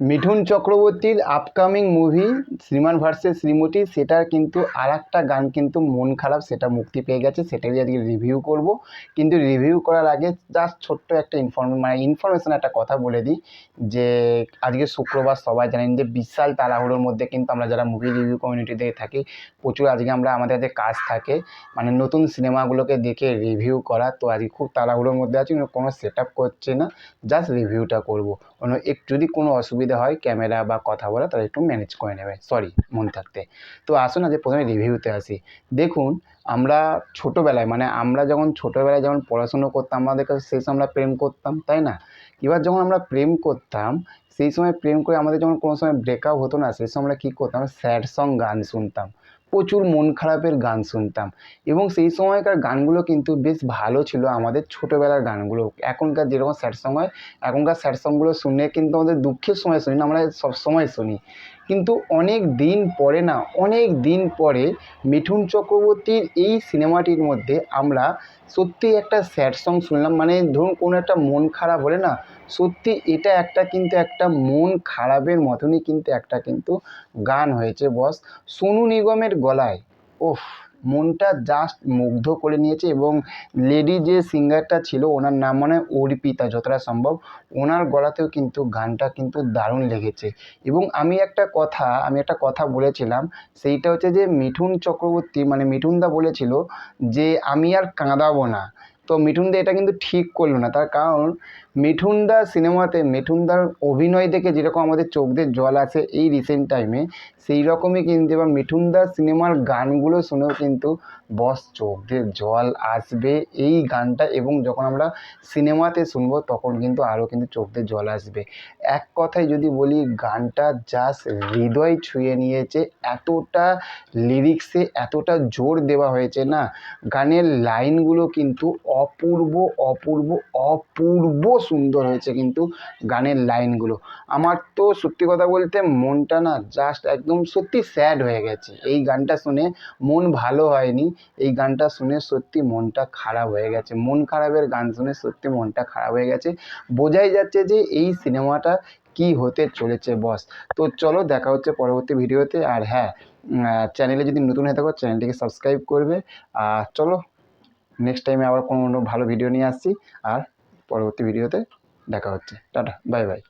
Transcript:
মিঠুন চক্রবর্তীর upcoming movie শ্রীমান versus Shrimati, সেটার কিন্তু আর একটা গান কিন্তু মন খারাপ, সেটা মুক্তি পেয়ে গেছে, সেটাই আজকে রিভিউ করব। কিন্তু রিভিউ করার আগে জাস্ট ছোট্ট একটা ইনফরমেশন একটা কথা বলে দিই যে আজকে শুক্রবার, সবাই জানেন যে বিশাল তাড়াহুড়োর মধ্যে কিন্তু আমরা যারা মুভি রিভিউ কমিউনিটিতে থাকি প্রচুর আজকে আমাদের কাজ থাকে, মানে নতুন সিনেমাগুলোকে দেখে রিভিউ করা। তো আজকে খুব তাড়াহুড়োর মধ্যে আছি, কোনো সেট আপ করছে না, জাস্ট রিভিউটা করবো। যদি কোনো অসুবিধা হয় ক্যামেরা বা কথা বলা, তাহলে একটু ম্যানেজ করে নেবে, সরি মন থাকতে। তো আসুন আজ প্রথমে রিভিউতে আসি। দেখুন, আমরা ছোটোবেলায়, মানে আমরা যখন ছোটোবেলায় যেমন পড়াশুনো করতাম, আমাদের কাছে সেই সময় আমরা প্রেম করতাম, তাই না? এবার যখন আমরা প্রেম করতাম, সেই সময় প্রেম করে আমাদের যখন কোনো সময় ব্রেকআপ হতো না, সেই সময় আমরা কী করতাম, স্যাড সং গান শুনতাম, প্রচুর মন খারাপের গান শুনতাম। এবং সেই সময়কার গানগুলো কিন্তু বেশ ভালো ছিল, আমাদের ছোটোবেলার গানগুলো। এখনকার যেরকম স্যাড সং হয়, এখনকার স্যাড সংগুলো শুনে কিন্তু আমাদের দুঃখের সময় শুনি না, আমরা সব সময় শুনি। কিন্তু অনেক দিন পরে না, অনেক দিন পরে মিঠুন চক্রবর্তীর এই সিনেমাটির মধ্যে আমরা সত্যি একটা স্যাড সং শুনলাম। মানে ধরুন কোনো একটা মন খারাপ হলে না, সত্যি এটা একটা মন খারাপের মতনই কিন্তু গান হয়েছে বস। সোনু নিগমের গলায় ওফ, মনটা জাস্ট মুগ্ধ করে নিয়েছে। এবং লেডি যে সিঙ্গারটা ছিল, ওনার নাম মানে অর্পিতা যতটা সম্ভব, ওনার গলাতেও কিন্তু গানটা কিন্তু দারুণ লেগেছে। এবং আমি একটা কথা বলেছিলাম, সেইটা হচ্ছে যে মিঠুন চক্রবর্তী মানে মিঠুনদা বলেছিল যে আমি আর কাঁদাবো না। তো মিঠুনদা এটা কিন্তু ঠিক করলো না, তার কারণ মিঠুনদার সিনেমাতে মিঠুনদার অভিনয় দেখে যেরকম আমাদের চোখ দিয়ে জল আসে এই রিসেন্ট টাইমে, সেই রকমই কিন্তু এবার মিঠুনদার সিনেমার গানগুলো শুনেও কিন্তু বস চোখ দিয়ে জল আসবে এই গানটা। এবং যখন আমরা সিনেমাতে শুনবো তখন কিন্তু আরও কিন্তু চোখ দিয়ে জল আসবে। এক কথায় যদি বলি, গানটা জাস্ট হৃদয় ছুঁয়ে নিয়েছে, এতটা লিরিক্সে এতটা জোর দেওয়া হয়েছে না, গানের লাইনগুলো কিন্তু অপূর্ব অপূর্ব অপূর্ব সুন্দর হয়েছে কিন্তু গানের লাইনগুলো। আমার তো সত্যি কথা বলতে মনটা না জাস্ট একদম সত্যি স্যাড হয়ে গেছে এই গানটা শুনে। মন ভালো হয়নি, এই গানটা শুনে সত্যি মনটা খারাপ হয়ে গেছে। মন খারাপের গান শুনে সত্যি মনটা খারাপ হয়ে গেছে। বোঝাই যাচ্ছে যে এই সিনেমাটা কি হতে চলেছে বস। তো চলো, দেখা হচ্ছে পরবর্তী ভিডিওতে। আর হ্যাঁ, চ্যানেলে যদি নতুন হয়ে থাকো চ্যানেলটিকে সাবস্ক্রাইব করবে। আর চলো, নেক্সট টাইমে আবার কোনো ভালো ভিডিও নিয়ে আসছি। আর পরবর্তী ভিডিওতে দেখা হচ্ছে। Tata, bye bye.